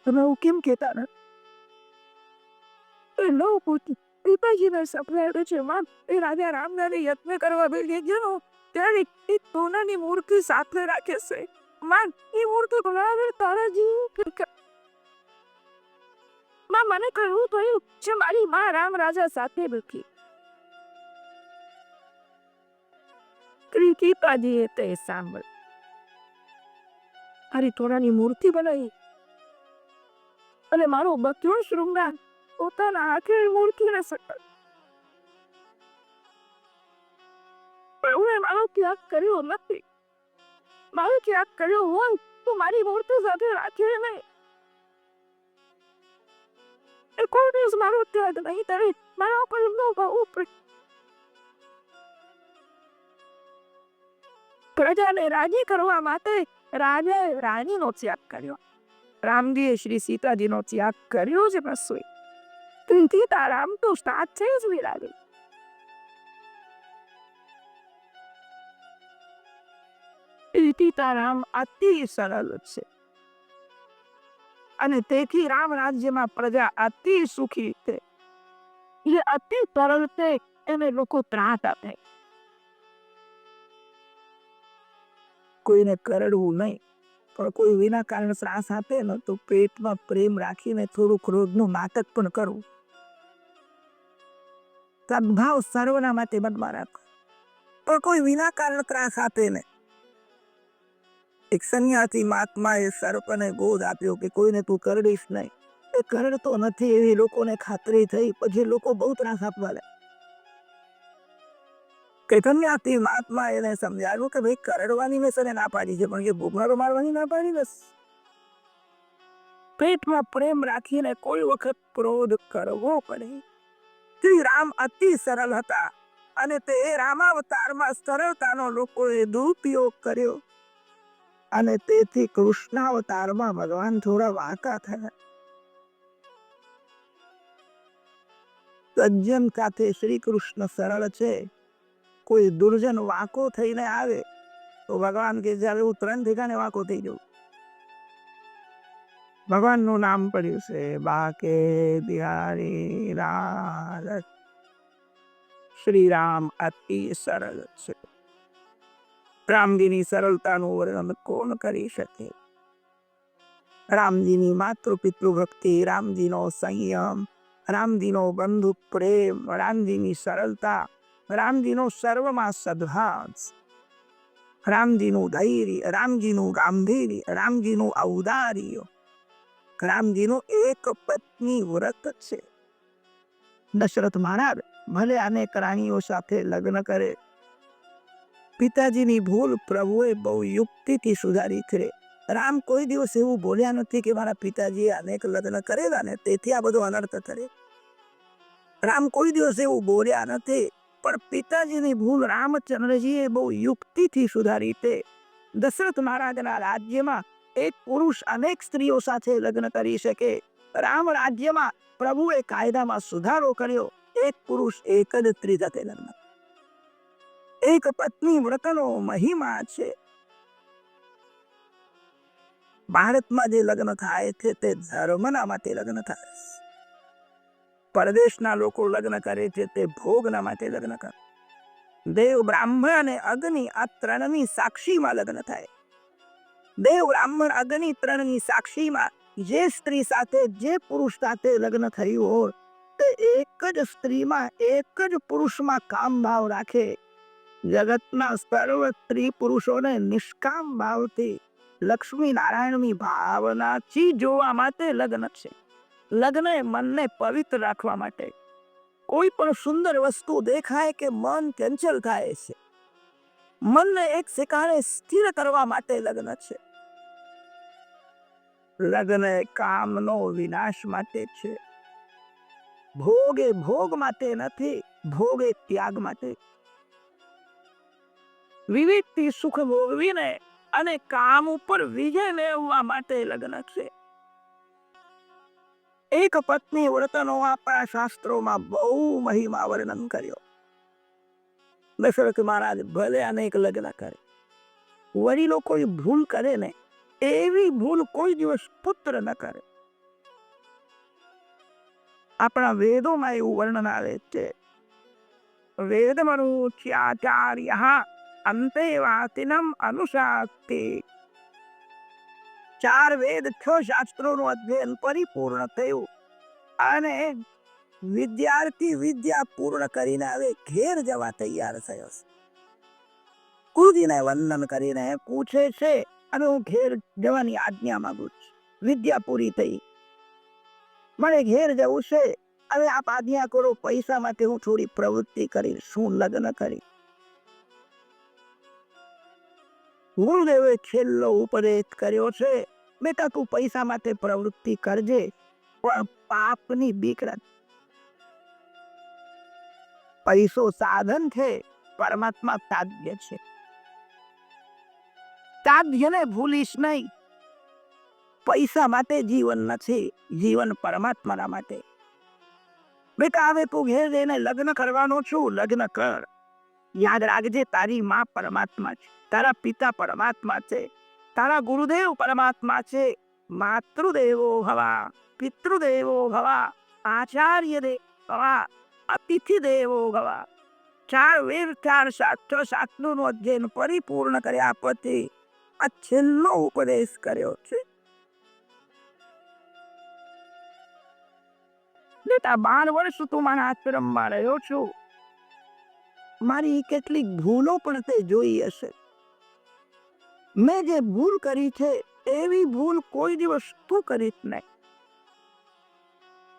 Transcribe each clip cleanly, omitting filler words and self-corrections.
તમે એવું કેમ કહેતા ને? એ લો પૂતી પિતાજીને સપનાવ્યું છે માં એ રાજા રામને યત્ન કરવા બેઠી ગયો ત્યારે એ સોનાની મૂર્તિ સાથે રાખે છે. માં એ મૂર્તિ બનાવે તારા જીવ માં મને કહ્યું થયું છે મારી માં રામ રાજા સાથે બેઠી. પિતાજીએ તે સાંભળ મારી સોનાની મૂર્તિ બનાવી અને મારો બચ્ચો શૃંગાર પોતાના હાથે મૂર્તિને સકળ પ્રભુએ મારો ત્યાગ કર્યો નથી. મારો ત્યાગ કર્યો હોય તો મારી મૂર્તિ સાથે રાખે નહીં. એ કોઈ દિવસ મારો ત્યાગ નહીં કરે. મારા પરનો ભાવ પ્રજાને રાજી કરવા માટે રાજાએ રાણીનો ત્યાગ કર્યો. રામજીએ શ્રી સીતાજીનો ત્યાગ કર્યો છે બસોય. સીતારામ તો સાથે જ વિરાજે. સીતારામ અતિ સરળ છે અને તેથી રામ રાજ્યમાં પ્રજા અતિ સુખી છે. એ અતિ સરળ છે એને લોકો ત્રાસ આપે. કોઈને કરડવું નહીં પણ કોઈ વિના કારણ ત્રાસ આપે ને તો પેટમાં પ્રેમ રાખીને થોડું ક્રોધનું નાટક પણ કરવું. સદભાવ સર્વના માટે મનમાં રાખો પણ કોઈ વિના કારણ ત્રાસ આપે ને. એક સંન્યાસી મહાત્માએ સર્પને ગોદ આપ્યો કે કોઈને તું કરડીશ નહીં. એ કરડતો નથી એવી લોકોને ખાતરી થઈ. પછી લોકો બહુ ત્રાસ આપવા લાગ્યા. કે સંન્યાસી મહાત્મા એને સમજાવ્યું કે ભાઈ કરડવાની મેં તને ના પાડી છે પણ એ ભૂખમારો મારવાની ના પાડી બસ. પેટમાં પ્રેમ રાખીને કોઈ વખત ક્રોધ કરવો પડે. શ્રી રામ અતિ સરળ હતા અને તે રામાવતારમાં સરળતાનો લોકોએ દુરુપયોગ કર્યો અને તેથી કૃષ્ણાવતારમાં ભગવાન થોડા વાંકા થયા. સજ્જન સાથે શ્રી કૃષ્ણ સરળ છે. કોઈ દુર્જન વાંકો થઈને આવે તો ભગવાન કે જ્યારે હું 3 ઠેકાણે વાંકો થઈ જાઉં. ભગવાનનું નામ પડ્યું છે બાકે બિહારી રાજ. શ્રી રામ અતિ સરળ છે. રામજીની સરળતાનું વર્ણન કોણ કરી શકે? રામજીની માતૃ પિતૃ ભક્તિ, રામજીનો સંયમ, રામજીનો બંધુ પ્રેમ, રામજીની સરળતા, રામજીનો સર્વમાં સદભાવ, રામજીનું ધૈર્ય, રામજીનું ગાંભીર્ય, રામજીનું ઔદાર્ય, રામજીનું એક પત્ની વ્રત છે. દશરથ મહારાજ ભલે અનેક રાણીઓ સાથે લગ્ન કરે, પિતાજીની ભૂલ પ્રભુએ બહુ યુક્તિથી સુધારી છે. રામ કોઈ દિવસ એવું બોલ્યા નથી કે મારા પિતાજીએ અનેક લગ્ન કરેલા ને તેથી આ બધો અનર્થ કરે. રામ કોઈ દિવસ એવું બોલ્યા નથી પણ પિતાજીની ભૂલ રામચંદ્રજીએ બહુ યુક્તિથી સુધારી છે. દશરથ મહારાજના રાજ્યમાં એક પુરુષ અનેક સ્ત્રીઓ સાથે લગ્ન કરી શકે. રામ રાજ્યમાં પ્રભુએ કાયદામાં સુધારો કર્યો. એક પુરુષ એક જ સ્ત્રી સાથે લગ્ન. એક પત્ની વ્રતનો મહિમા છે. ભારતમાં જે લગ્ન થાય છે તે ધર્મના માટે લગ્ન થાય છે. પરદેશના લોકો લગ્ન કરે છે તે ભોગના માટે લગ્ન કરે. દેવ બ્રાહ્મણ અને અગ્નિ આ ત્રણની સાક્ષીમાં લગ્ન થાય. દેવ બ્રાહ્મણ અગ્નિ ત્રણની સાક્ષીમાં જે સ્ત્રી સાથે જે પુરુષ સાથે લગ્ન થયું હોય તે એક જ સ્ત્રીમાં એક જ પુરુષમાં કામ ભાવ રાખે. જગતના સર્વ સ્ત્રી પુરુષોને નિષ્કામ ભાવથી લક્ષ્મી નારાયણની ભાવનાથી જોવા માટે લગ્ન છે. લગ્ન એ મનને પવિત્ર રાખવા માટે. કોઈ પણ સુંદર વસ્તુ દેખાય કે મન ચંચલ થાય છે. મનને એક ઠેકાણે સ્થિર કરવા માટે લગ્ન છે. લગ્ન એ કામનો વિનાશ માટે છે. ભોગ એ ભોગ માટે નથી, ભોગ એ ત્યાગ માટે. વિવેકથી સુખ ભોગવીને અને કામ ઉપર વિજય મેળવવા માટે લગ્ન છે. એક પત્ની વ્રતનો આપણા શાસ્ત્રોમાં બહુ મહિમા વર્ણન કર્યો. દશરથ મહારાજ ભલે અનેક લગ્ન કરે, વડીલો કોઈ ભૂલ કરે ને એવી ભૂલ કોઈ દિવસ પુત્ર ન કરે. આપણા વેદોમાં એવું વર્ણન આવે છે, વેદમનુચ્યાચાર્યઃ અંતે વાતિનમ અનુશાસ્તિ. 4 વેદ 6 શાસ્ત્રોનું અધ્યયન પરિપૂર્ણ થયું અને વિદ્યાર્થી વિદ્યા પૂર્ણ કરીને હવે ઘેર જવા તૈયાર થયો છે. ગુરુજીને વંદન કરીને પૂછે છે અને હું ઘેર જવાની આજ્ઞા માંગુ છું. વિદ્યા પૂરી થઈ, મને ઘેર જવું છે, હવે આપ આજ્ઞા કરો, પૈસા માટે હું થોડી પ્રવૃત્તિ કરીશ, શું લગ્ન કરી. ગુરુદેવે છેલ્લો ઉપદેશ કર્યો છે, બેટા તું પૈસા માટે પ્રવૃત્તિ કરજે પણ પાપની બીક રાખ. પૈસો સાધન છે, પરમાત્મા સાધ્ય છે. સાધ્યને ભૂલીશ નહીં. પૈસા માટે જીવન નથી, જીવન પરમાત્માના માટે. બેટા હવે તું ઘેર જઈને લગ્ન કરવાનો છું, લગ્ન કર. યાદ રાખજે તારી માં પરમાત્મા છે, તારા પિતા પરમાત્મા છે, તારા ગુરુદેવ પરમાત્મા છે. માતૃદેવો ભવા, પિતૃદેવો ભવા, આચાર્ય દેવો ભવા, અતિથિ દેવો ભવા. 4 વેદ 4 શાસ્ત્રો, શાસ્ત્રોનું અધ્યયન પરિપૂર્ણ કર્યા પછી આ છેલ્લો ઉપદેશ કર્યો છે. બેટા 12 વર્ષ તું મારા આશ્રમમાં રહ્યો છું, મારી કેટલીક ભૂલો પણ તે જોઈ હશે. મેં જે ભૂલ કરી છે એવી ભૂલ કોઈ દિવસ તું કરીશ નહીં.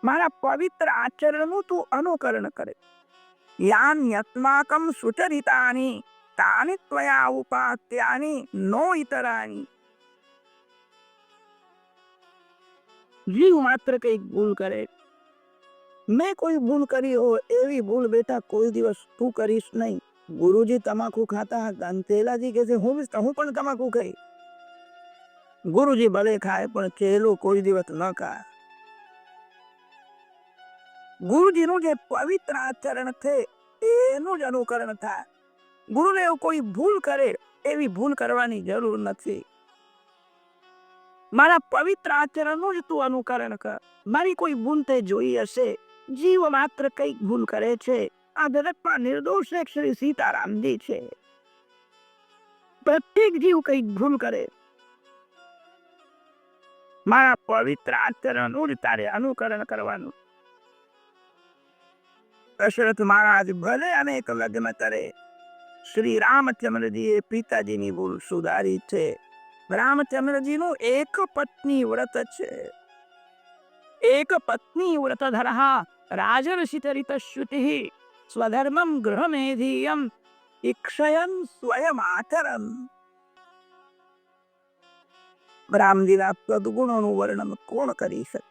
મારા પવિત્ર આચરણનું તું અનુકરણ કરે. યાન્યસ્માકં સુચરિતાની તાની ત્વયા ઉપાસ્યાની નો ઇતરાની. જીવ માત્ર કઈક ભૂલ કરે, મેં કોઈ ભૂલ કરી હોય એવી ભૂલ બેટા કોઈ દિવસ તું કરીશ નહીં. ગુરુજી તમાકુ ખાતા હતા, ચેલાજી કહે છે હું પણ તમાકુ ખાઈ. ગુરુજી ભલે ખાય પણ ચેલો કોઈ દિવસ ન ખાય. ગુરુજીનું જે પવિત્ર આચરણ છે એનું જ અનુકરણ થાય. ગુરુદેવ કોઈ ભૂલ કરે એવી ભૂલ કરવાની જરૂર નથી. મારા પવિત્ર આચરણનું જ તું અનુકરણ કર. મારી કોઈ ભૂલ તે જોઈ હશે. જીવ માત્ર કઈક ભૂલ કરે છે. આ જગતમાં નિર્દોષ એક શ્રી સીતારામજી છે. પ્રત્યેક જીવ કઈક ભૂલ કરે. મારા પવિત્ર આચરણનું જ તારે અનુકરણ કરવાનું. દશરથ મહારાજ ભલે અનેક લગ્ન કરે, શ્રી રામચંદ્રજીએ પિતાજીની ભૂલ સુધારી છે. રામચંદ્રજીનું એક પત્ની વ્રત છે. એક પત્ની વ્રત ધરહા રાજર્ષિચરિત શ્રુતિ સ્વધર્મમ ગૃહમેધીયમ ઈક્ષયન સ્વયં આચરન. રામજીના સદગુણોનું વર્ણન કોણ કરી શકે?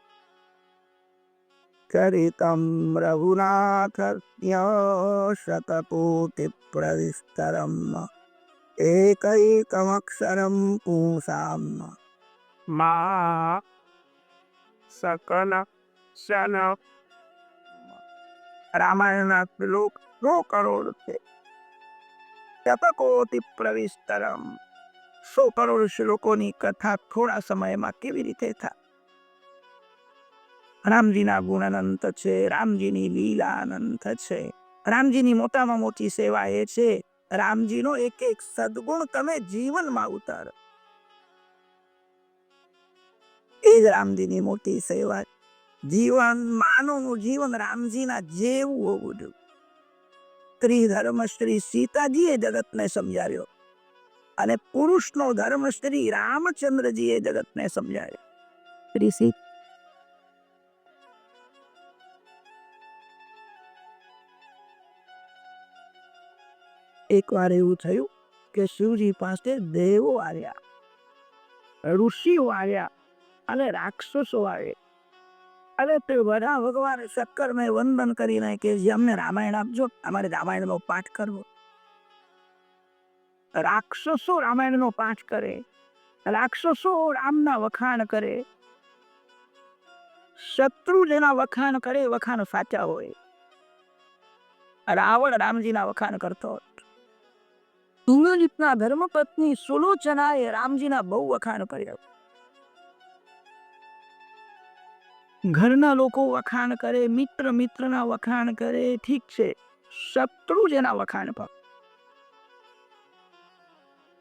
ચરિતમ રઘુનાથસ્ય શતકોટિ પ્રવિસ્તરમ એકૈકમક્ષરમ પુંસામ મા સકલ શન. રામાયણના શ્લોક 100 કરોડ છે. શતકોટિ પ્રવિસ્તરમ, 100 કરોડ શ્લોકોની કથા થોડા સમયમાં કેવી રીતે થાય? રામજીના ગુણ અનંત છે, રામજીની લીલા અનંત છે. રામજીની મોટામાં મોટી સેવા એ છે રામજીનો એક એક સદગુણ તમે જીવનમાં ઉતારો. એ જ રામજીની મોટી સેવા. જીવન, માનવનું જીવન રામજીના જેવું હોવું જોઈએ. ત્રિધર્મ શ્રી સીતાજીએ જગતને સમજાવ્યો અને પુરુષનો ધર્મ શ્રી રામચંદ્રજીએ જગતને સમજાવ્યો. શ્રી સીતા એકવાર એવું થયું કે શિવજી પાસે દેવો આવ્યા, ઋષિઓ આવ્યા અને રાક્ષસો આવે. અને તે બધા ભગવાન શંકરને વંદન કરીને કે જે અમને રામાયણ આપજો, અમારે રામાયણનો પાઠ કરવો. રાક્ષસો રામાયણનો પાઠ કરે, રાક્ષસો રામના વખાણ કરે. શત્રુ જેના વખાણ કરે વખાણ સાચા હોય. રાવણ રામજીના વખાણ કરતો. ઇન્દ્રજીતના ધર્મપત્ની સુલોચનાએ રામજીના બહુ વખાણ કર્યા. ઘરના લોકો વખાણ કરે, મિત્ર મિત્રના વખાણ કરે, ઠીક છે, શત્રુ જેના વખાણ પર.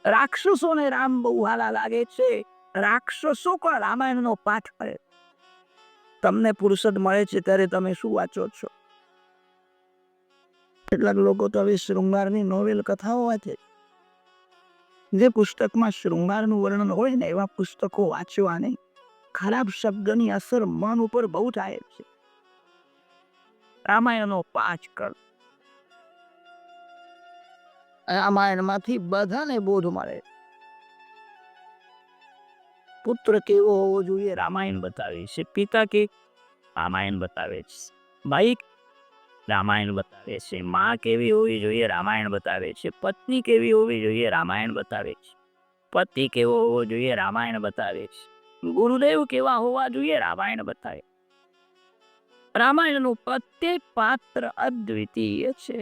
રાક્ષસોને રામ બહુ હાલા લાગે છે. રાક્ષસો પણ રામાયણનો પાઠ કરે. તમને ફુરસદ મળે છે ત્યારે તમે શું વાંચો છો? કેટલાક લોકો તો હવે શૃંગારની નોવેલ કથાઓ વાંચે. જે પુસ્તકમાં શૃંગારનું વર્ણન હોય ને એવા પુસ્તકો વાંચવા નહીં. ખરાબ શબ્દની અસર મન ઉપર બહુ થાય છે. રામાયણનો પાઠ કર. રામાયણમાંથી બધાને બોધ મળે. પુત્ર કેવો હોવો જોઈએ રામાયણ બતાવે છે. પિતા કે રામાયણ બતાવે છે. ભાઈ રામાયણ બતાવે છે. માં કેવી હોવી જોઈએ રામાયણ બતાવે છે. પત્ની કેવી હોવી જોઈએ રામાયણ બતાવે છે. પતિ કેવો હોવો જોઈએ રામાયણ બતાવે છે. ગુરુદેવ કેવા હોવા જોઈએ રામાયણ બતાવે. રામાયણનું પ્રત્યેક પાત્ર અદ્વિતીય છે.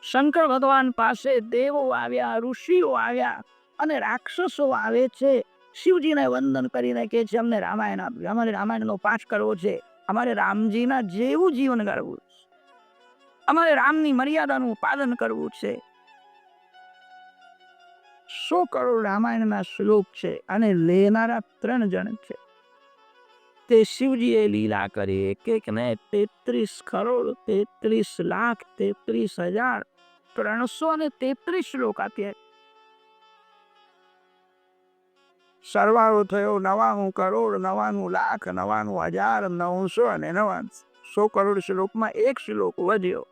શંકર ભગવાન પાસે દેવો આવ્યા, ઋષિઓ આવ્યા અને રાક્ષસો આવે છે. શિવજીને વંદન કરીને કહે છે અમને રામાયણ આપ્યું, અમારે રામાયણનો પાઠ કરવો છે, અમારે રામજીના જેવું જીવન કરવું છે, અમારે રામની મર્યાદાનું પાલન કરવું છે. 100 કરોડ રામાયણના શ્લોક છે અને લેનારા 3 જણ છે. તે શિવજીએ લીલા કરી એક ને 33 કરોડ 33 લાખ 33,333 શ્લોક આપ્યા. સરવાળો થયો 99 કરોડ 99 લાખ 99,999. 100 કરોડ શ્લોકમાં એક શ્લોક વધ્યો.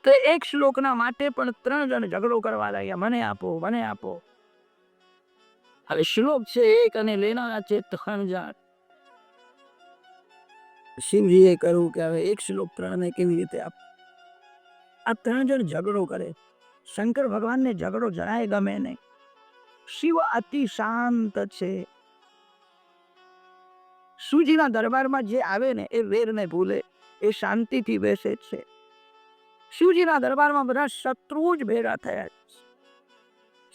તો એક શ્લોકના માટે પણ 3 જણ ઝઘડો કરવા લાગ્યા, મને આપો મને આપો. હવે શ્લોક છે એક અને લેનારા છે 3 જણ. શિવજીએ કહ્યું કે હવે એક શ્લોક 3ને કેવી રીતે આપ? આ 3 જણ ઝઘડો કરે. શંકર ભગવાનને ઝઘડો જરાય ગમે નહીં. શિવ અતિ શાંત છે. શિવજીના દરબારમાં જે આવે ને એ વેરને ભૂલે, એ શાંતિથી બેસે છે. શિવજીના દરબારમાં બધા શત્રુઓ જ ભેગા થયા છે.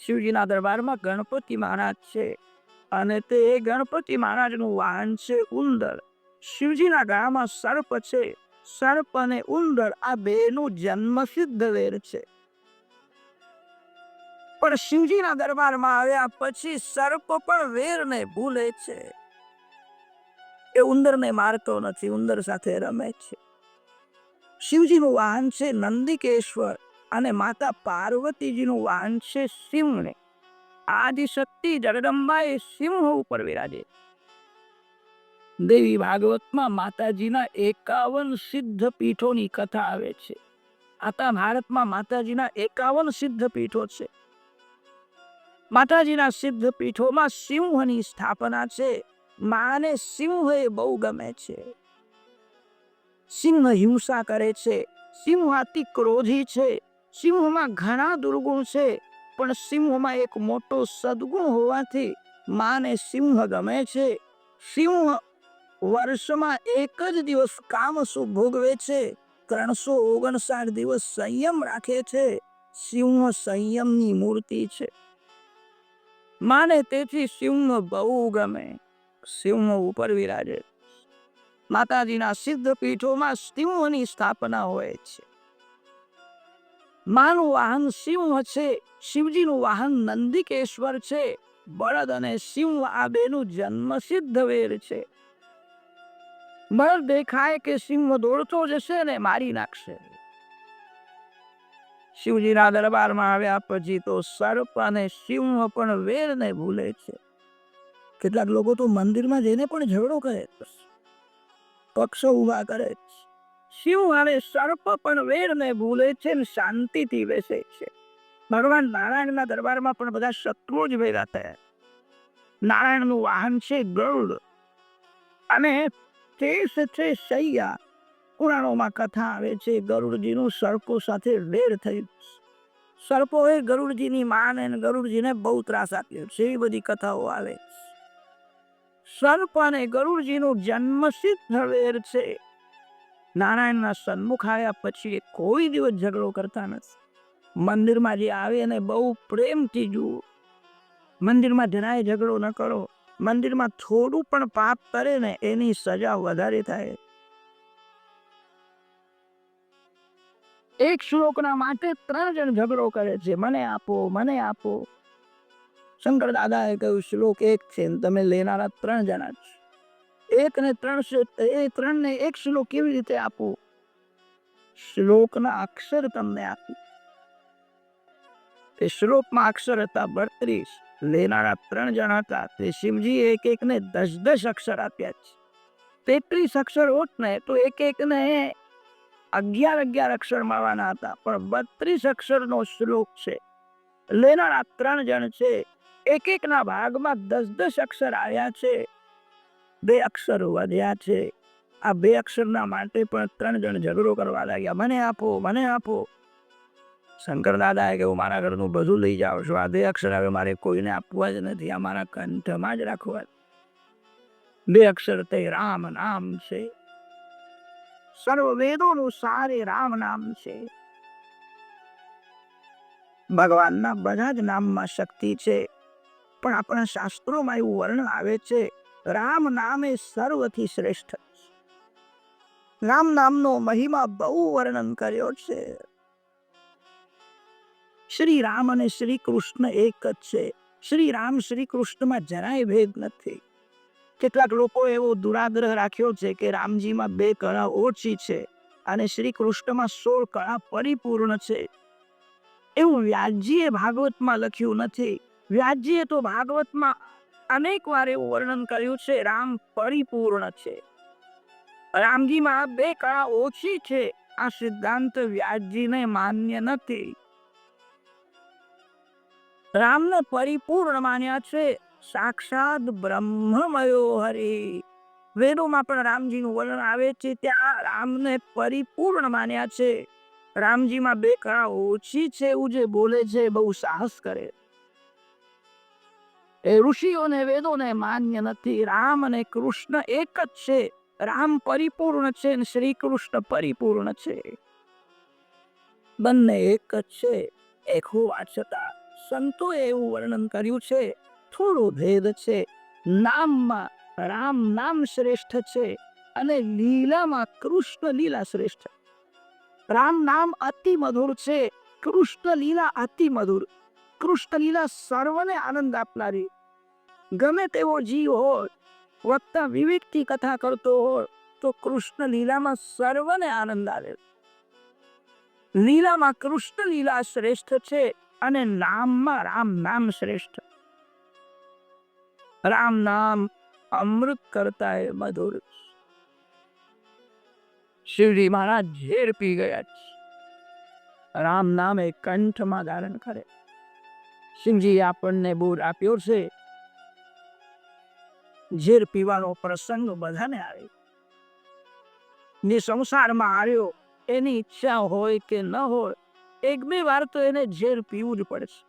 શિવજીના દરબારમાં ગણપતિ મહારાજ છે અને તે ગણપતિ મહારાજનું વાહન છે ઉંદર. શિવજીના ગળામાં સર્પ છે. સર્પ અને ઉંદર આ બેનું જન્મસિદ્ધ વેર છે. પણ શિવજીના દરબારમાં આવ્યા પછી સર્પ પણ વેરને ભૂલે છે. એ ઉંદરને મારતો નથી, ઉંદર સાથે રમે છે. શિવજીનું વાહન છે નંદિકેશ્વર અને માતા પાર્વતીજીનું વાહન છે સિંહને. આદિશક્તિ જગદંબાએ સિંહ ઉપર વિરાજે. દેવી ભાગવતમાં માતાજીના 51 સિદ્ધ પીઠોની કથા આવે છે. આખા ભારતમાં માતાજીના 51 સિદ્ધ પીઠો છે. માતાજીના સિદ્ધ પીઠોમાં સિંહની સ્થાપના છે. માને સિંહ એ બહુ ગમે છે. સિંહ હિંસા કરે છે. સિંહ અતિ ક્રોધી છે. સિંહમાં ઘણા દુર્ગુણ છે, પણ સિંહમાં એક મોટો સદગુણ હોવાથી માને સિંહ ગમે છે. સિંહ વર્ષમાં એક જ દિવસ કામસુ ભોગવે છે. 359 દિવસ સંયમ રાખે છે. સિંહ સંયમની મૂર્તિ છે. માને તેથી સિંહ બહુ ગમે. સિંહ ઉપર વિરાજે. માતાજીના સિદ્ધ પીઠોમાં સિંહની સ્થાપના હોય છે. માનું વાહન સિંહ છે. શિવજીનું વાહન નંદિકેશ્વર છે. બળદ અને સિંહ આ બેનું જન્મસિદ્ધ વેર છે. બળદ દેખાય કે સિંહ દોડતો જશે ને મારી નાખશે. શિવજીના દરબારમાં આવ્યા પછી તો સર્પ અને સિંહ પણ વેરને ભૂલે છે. કેટલાક લોકો તો મંદિરમાં જઈને પણ ઝઘડો કરે, પક્ષો ઉભા કરે છે. સિંહ અને સર્પ પણ વેરને ભૂલે છે ને શાંતિથી બેસે છે. ભગવાન નારાયણના દરબારમાં પણ બધા શત્રુઓ જ ભેગા થયા. નારાયણનું વાહન છે ગરુડ અને તે છે શૈયા. પુરાણોમાં કથા આવે છે ગરુડજીનું સર્પો સાથે વેર થયું. સર્પોએ ગરુડજીની માને અને ગરુડજીને બહુ ત્રાસ આપ્યો છે. એવી બધી કથાઓ આવે. સર્પ અને ગરુડજીનું જન્મસિદ્ધ વેર છે. નારાયણના સન્મુખ આવ્યા પછી કોઈ દિવસ ઝઘડો કરતા નથી. મંદિરમાં જે આવે એને બહુ પ્રેમથી જુઓ. મંદિરમાં જરાય ઝઘડો ન કરો. મંદિરમાં થોડું પણ પાપ કરે ને એની સજા વધારે થાય. એક શ્લોકના માટે 3 જણ ઝઘડો કરે છે, મને આપો, મને આપો. શંકર દાદાએ કહ્યું શ્લોક એક છે, તમે લેનારા 3 જણા છે. 1 ને 3 એ 3 ને 1 શ્લોક કેવી રીતે આપો? શ્લોકના અક્ષર તમને આપી. તે શ્લોકમાં અક્ષર હતા 32, લેનારા 3 જણા હતા. તે શિવજી એક એક ને 10 અક્ષર આપ્યા છે. 33 અક્ષર હોત ને તો એક એક ને 11 અક્ષર મળવાના હતા, પણ 32 અક્ષરનો શ્લોક છે. લેનારા 3 જણ છે, એક એકના ભાગમાં 10 અક્ષર આવ્યા છે. 2 અક્ષર વધ્યા છે. આ 2 અક્ષરના માટે પણ 3 જણ ઝઘડો કરવા લાગ્યા, મને આપો, મને આપો. શંકર દાદાએ કહ્યું મારા ઘરનું બધું લઈ જાઓ છો, આ 2 અક્ષર હવે મારે કોઈને આપવા જ નથી, આ મારા કંઠમાં જ રાખવા. 2 અક્ષર તે રામ નામ છે. સર્વ વેદોનું સારે રામ નામ છે. ભગવાનના બધા જ નામમાં શક્તિ છે, પણ આપણા શાસ્ત્રોમાં એવું વર્ણન આવે છે, રામ નામ એ સર્વથી શ્રેષ્ઠ છે. રામ નામનો મહિમા બહુ વર્ણન કર્યો છે. શ્રી રામ અને શ્રી કૃષ્ણ એક જ છે. શ્રી રામ શ્રી કૃષ્ણમાં જરાય ભેદ નથી. કેટલાક લોકો એવો દુરાગ્રહ રાખ્યો છે કે રામજીમાં 2 કળા ઓછી છે અને શ્રી કૃષ્ણમાં 16 કળા પરિપૂર્ણ છે. એવું વ્યાસજીએ ભાગવતમાં લખ્યું નથી. વ્યાસજીએ તો ભાગવતમાં અનેક વાર એવું વર્ણન કર્યું છે, રામ પરિપૂર્ણ છે. રામજીમાં 2 કળા ઓછી છે, આ સિદ્ધાંત વ્યાસજીને માન્ય નથી. રામને પરિપૂર્ણ માન્યા છે, સાક્ષાત બ્રહ્મમયો હરિ. વેદોમાં પણ રામજીનું વર્ણન આવે છે, ત્યાં રામને પરિપૂર્ણ માન્યા છે. રામજીમાં 2 કળા ઓછી છે એવું જે બોલે છે બહુ સાહસ કરે. એ ઋષિઓને વેદોને માન્ય નથી. રામ અને કૃષ્ણ એક જ છે. રામ પરિપૂર્ણ છે અને શ્રી કૃષ્ણ પરિપૂર્ણ છે. બંને એક જ છે. એક હોવા છતાં સંતોએ એવું વર્ણન કર્યું છે, થોડો ભેદ છે. નામમાં રામ નામ શ્રેષ્ઠ છે અને લીલામાં કૃષ્ણ લીલા શ્રેષ્ઠ. રામ નામ અતિ મધુર છે, કૃષ્ણ લીલા અતિ મધુર. કૃષ્ણ લીલા સર્વને આનંદ આપનારી. ગમે તેવો જીવ હોય, વક્તા વિવેકથી કથા કરતો હોય તો કૃષ્ણ લીલામાં સર્વને આનંદ આવે. લીલામાં કૃષ્ણ લીલા શ્રેષ્ઠ છે અને નામમાં રામ નામ શ્રેષ્ઠ. રામ નામ અમૃત કરતા એ મધુર. શિવજી મહારાજ ઝેર પી ગયા છે. રામ નામ એ કંઠમાં ધારણ કરે. શિવજી આપણને બોધ આપ્યો છે. ઝેર પીવાનો પ્રસંગ બધાને આવે. જે સંસારમાં આવ્યો એની ઈચ્છા હોય કે ન હોય, 1-2 વાર તો એને ઝેર પીવું જ પડે છે.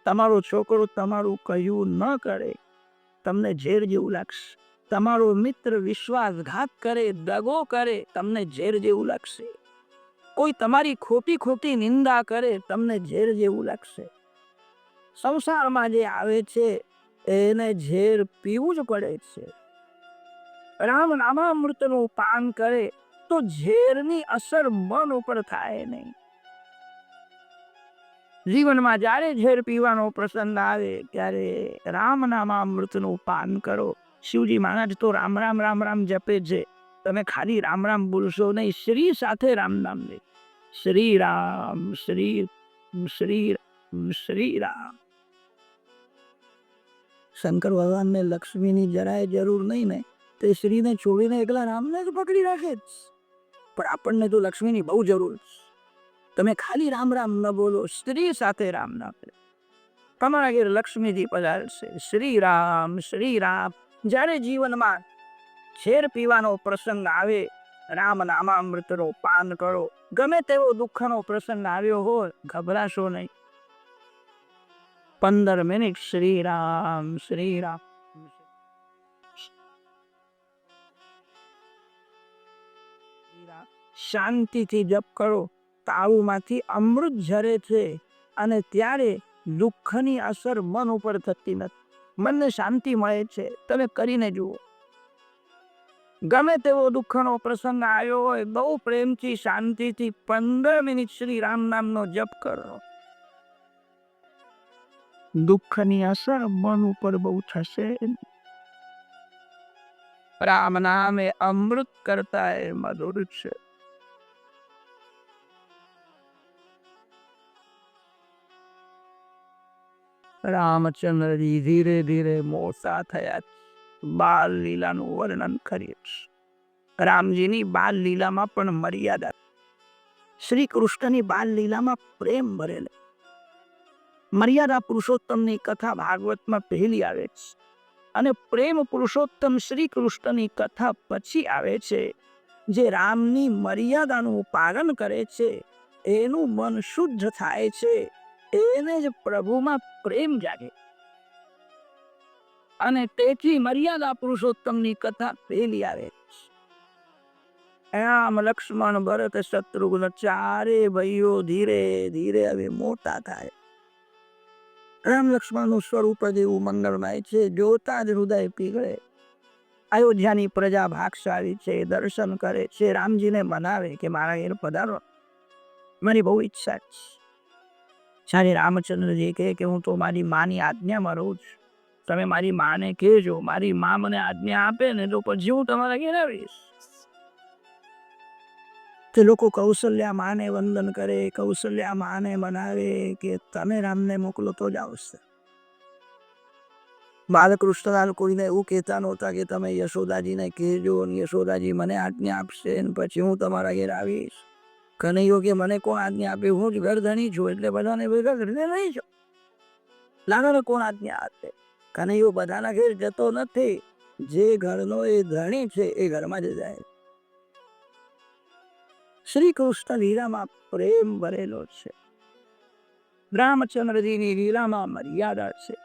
તમારો છોકરો તમારું કહ્યું ન કરે, તમને ઝેર જેવું લાગશે. તમારો મિત્ર વિશ્વાસઘાત કરે, દગો કરે, તમને ઝેર જેવું લાગશે. કોઈ તમારી ખોટી નિંદા કરે, તમને ઝેર જેવું લાગશે. સંસારમાં જે આવે છે એને ઝેર પીવું જ પડે છે. રામ નામામૃતનું પાન કરે તો ઝેરની અસર મન ઉપર થાય નહીં. જીવનમાં જ્યારે ઝેર પીવાનો પ્રસંગ આવે ત્યારે રામ નામામૃતનું પાન કરો. શિવજી મહારાજ તો રામ રામ રામ રામ જપે છે. તમે ખાલી રામ રામ બોલશો નહીં, શ્રી સાથે રામ નામ લે. શ્રી રામ શ્રી શ્રી શ્રી રામ. શંકર ભગવાનને લક્ષ્મીની જરાય જરૂર નહીં ને, તે શ્રીને છોડીને એકલા રામને જ પકડી રાખે જ. પણ આપણને તો લક્ષ્મીની બહુ જરૂર છે. તમે ખાલી રામ રામ ન બોલો, શ્રી સાથે રામ નામ લે. તમારા ઘેર લક્ષ્મીજી પધારશે. શ્રી રામ શ્રી રામ. જ્યારે જીવનમાં ઝેર પીવાનો પ્રસંગ આવે, રામ નામામૃતનું પાન કરો. ગમે તેવો દુઃખનો પ્રસંગ આવ્યો હોય, ગભરાશો નહીં. 15 મિનિટ શ્રી રામ શ્રી રામ. શાંતિથી જપ કરો. તાળુમાંથી અમૃત ઝરે છે અને ત્યારે દુઃખની અસર મન ઉપર થતી નથી. મનને શાંતિ મળે છે. તમે કરીને જુઓ. ગમે તેવો દુઃખનો પ્રસંગ આવ્યો હોય, બહુ પ્રેમથી શાંતિથી 15 મિનિટ શ્રી રામ નામનો જપ કરો. દુઃખની અસર મન ઉપર બહુ થશે. રામ નામ એ અમૃત કરતા એ મધુર છે. રામચંદ્રજી ધીરે ધીરે મોટા થયા. બાલ લીલાનું વર્ણન કરીએ. રામજીની બાલ લીલામાં પણ મર્યાદા. શ્રી કૃષ્ણની બાલ લીલામાં પ્રેમ ભરેલો. મર્યાદા પુરુષોત્તમની કથા ભાગવતમાં પહેલી આવે છે અને પ્રેમ પુરુષોત્તમ શ્રી કૃષ્ણની કથા પછી આવે છે. જે રામની મર્યાદાનું પાલન કરે છે એનું મન શુદ્ધ થાય છે, એને જ પ્રભુમાં પ્રેમ જાગે. અને તેથી મર્યાદા પુરુષોત્તમની કથા પહેલી આવે છે. રામ લક્ષ્મણ ભરત શત્રુઘ્ન ચારે ભાઈઓ ધીરે ધીરે હવે મોટા થાય. રામ લક્ષ્મણનું સ્વરૂપ જ એવું મંગળમય છે, જોતા જ હૃદય પીગળે. અયોધ્યાની પ્રજા ભાગશાળી છે, દર્શન કરે છે, રામજીને મનાવે કે મારા ઘેર પધારો, મારી બહુ ઈચ્છા છે. જ્યારે રામચંદ્રજી કહે કે હું તો મારી માની આજ્ઞામાં રહું છું, તમે મારી માને કહેજો, મારી મા મને આજ્ઞા આપે ને તો પછી હું તમારા ઘેર આવીશ. તે લોકો કૌશલ્યા માને વંદન કરે, કૌશલ્યા માને મનાવે કે તમે રામને મોકલો તો જ આવશે. બાલકૃષ્ણલાલ કોઈને એવું કહેતા નહોતા કે તમે યશોદાજીને કહેજો, યશોદાજી મને આજ્ઞા આપશે ને પછી હું તમારા ઘેર આવીશ. કનૈયો કે મને કોણ આજ્ઞા આપે, હું જ ઘર ધણી છું એટલે બધાને ભેગા કરીને નહીં છું. લાલાને કોણ આજ્ઞા આપે? કનૈયો બધાના ઘેર જતો નથી, જે ઘરનો એ ધણી છે એ ઘરમાં જ જાય. શ્રી કૃષ્ણ લીલામાં પ્રેમ ભરેલો છે. રામચંદ્રજીની લીલામાં મર્યાદા છે.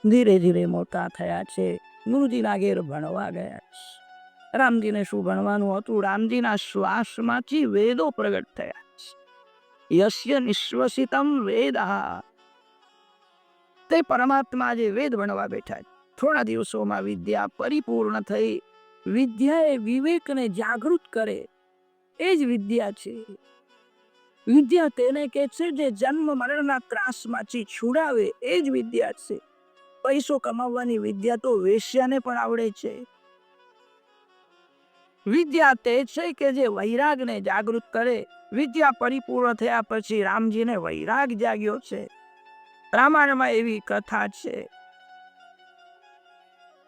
ધીરે ધીરે મોટા થયા છે, ગુરુજીના ઘેર ભણવા ગયા છે. રામજીને શું ભણવાનું હતું? રામજીના શ્વાસમાંથી વેદો પ્રગટ થયા છે. યસ્ય નિશ્વસિતમ વેદઃ, તે પરમાત્મા જે વેદ ભણવા બેઠા. થોડા દિવસોમાં વિદ્યા પરિપૂર્ણ થઈ. વિદ્યા એ વિવેકને જાગૃત કરે, એ જ વિદ્યા છે. વિદ્યા તેને કે છે જે જન્મ મરણના ત્રાસમાંથી છુડાવે, એ જ વિદ્યા છે. પૈસો કમાવવાની વિદ્યા તો વેશ્યાને પણ આવડે છે. વિદ્યા તે છે કે જે વૈરાગને જાગૃત કરે. વિદ્યા પરિપૂર્ણ થયા પછી રામજીને વૈરાગ જાગ્યો છે. રામાયણમાં એવી કથા છે.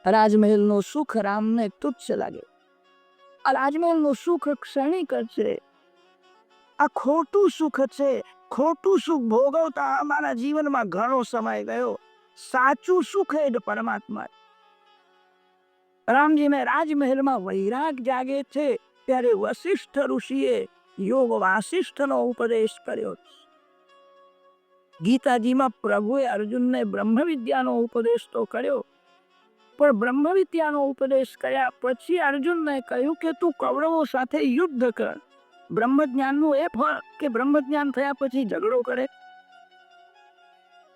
રાજમહેલનું સુખ રામને તુચ્છ લાગે. આ રાજમહેલનું સુખ ક્ષણિક છે. આ ખોટું સુખ છે. ખોટું સુખ ભોગવતા અમારા જીવનમાં ઘણો સમય ગયો. સાચું સુખ એ જ પરમાત્મા. રામજીને રાજમહેલમાં વૈરાગ જાગે છે ત્યારે વશિષ્ઠ ઋષિએ યોગ વાસિષ્ઠનો ઉપદેશ કર્યો. ગીતાજીમાં પ્રભુએ અર્જુનને બ્રહ્મ વિદ્યાનો ઉપદેશ તો કર્યો, પણ બ્રહ્મ વિદ્યાનો ઉપદેશ કર્યા પછી અર્જુનને કહ્યું કે તું કૌરવો સાથે યુદ્ધ કર. બ્રહ્મજ્ઞાનનું એ ફળ કે બ્રહ્મજ્ઞાન થયા પછી ઝઘડો કરે.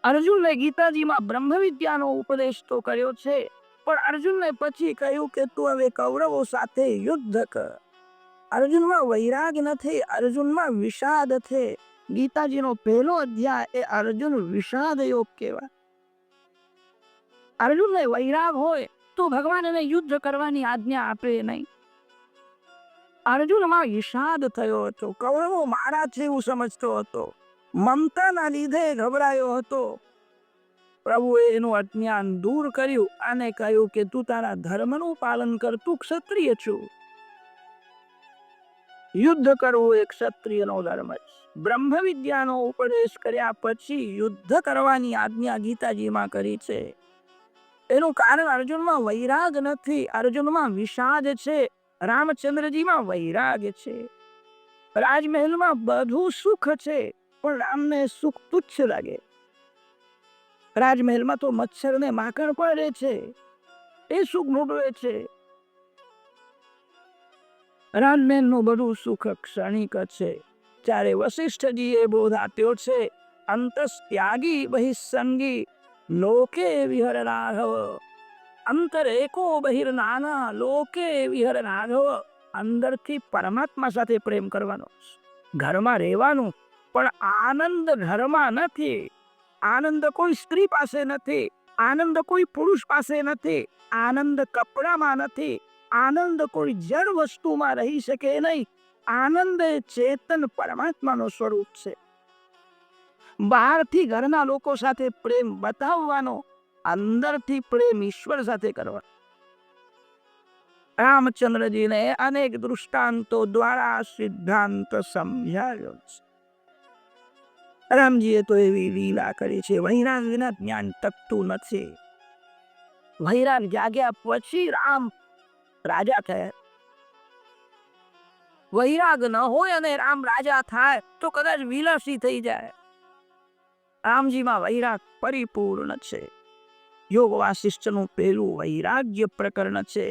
અર્જુનને ગીતાજીમાં બ્રહ્મ વિદ્યાનો ઉપદેશ તો કર્યો છે, પણ અર્જુનને પછી કહ્યું કે તું હવે કૌરવો સાથે યુદ્ધ કર. અર્જુનમાં વૈરાગ નથી, અર્જુનમાં વિષાદ છે. ગીતાજીનો પહેલો અધ્યાય એ અર્જુન વિષાદ યોગ કહેવાય. અર્જુનને વૈરાગ હોય તો ભગવાન એને યુદ્ધ કરવાની આજ્ઞા આપે નહીં. અર્જુનમાં વિષાદ થયો હતો. કૌરવો મારા છે એવું સમજતો હતો. મમતાના લીધે ગભરાયો હતો. પ્રભુએ એનું અજ્ઞાન દૂર કર્યું અને કહ્યું કે તું તારા ધર્મનું પાલન કર, તું ક્ષત્રિય છું. યુદ્ધ કરવું એ ક્ષત્રિયનો ધર્મ છે. બ્રહ્મ વિદ્યાનો ઉપદેશ કર્યા પછી યુદ્ધ કરવાની આજ્ઞા ગીતાજીમાં કરી છે. એનું કારણ અર્જુનમાં વૈરાગ નથી, અર્જુનમાં વિષાદ છે. રામચંદ્રજીમાં વૈરાગ છે. રાજમહેલમાં બધું સુખ છે, પણ રામને સુખ તુચ્છ લાગે. રાજમહેલમાં તો મચ્છર ને માકડ પણ રહે છે, એ સુખ ભોગવે છે. રાજમહેલનું બધું સુખ ક્ષણિક છે. ત્યારે વશિષ્ઠજીએ બોધ આપ્યો છે, અંતસ્ત્યાગી બહિસંગી લોકે વિહર રાઘવ અંતર એકો બહિર નાના, લોકે વિહર રાઘવ અંદરથી પરમાત્મા સાથે પ્રેમ કરવાનો, ઘરમાં રહેવાનું, પણ આનંદ ઘરમાં નથી, આનંદ કોઈ સ્ત્રી પાસે નથી, આનંદ કોઈ પુરુષ પાસે નથી, આનંદ કપડામાં નથી, આનંદ કોઈ જળ વસ્તુમાં રહી શકે નહીં. આનંદ એ ચેતન પરમાત્માનો સ્વરૂપ છે. બહારથી ઘરના લોકો સાથે પ્રેમ બતાવવાનો, અંદરથી પ્રેમ ઈશ્વર સાથે કરવાનો. રામચંદ્રજીને અનેક દૃષ્ટાંતો દ્વારા સિદ્ધાંત સમજાવ્યો છે. રામજીએ તો એવી લીલા કરી છે. વૈરાગ વિના જ્ઞાન ટકતું નથી. વૈરાગ જાગ્યા પછી રામ રાજા થયા. વૈરાગ ન હોય અને રામ રાજા થાય તો કદાચ વિલાસી થઈ જાય. રામજીમાં વૈરાગ પરિપૂર્ણ છે. યોગ વાસિષ્ઠનું પહેલું વૈરાગ્ય પ્રકરણ છે.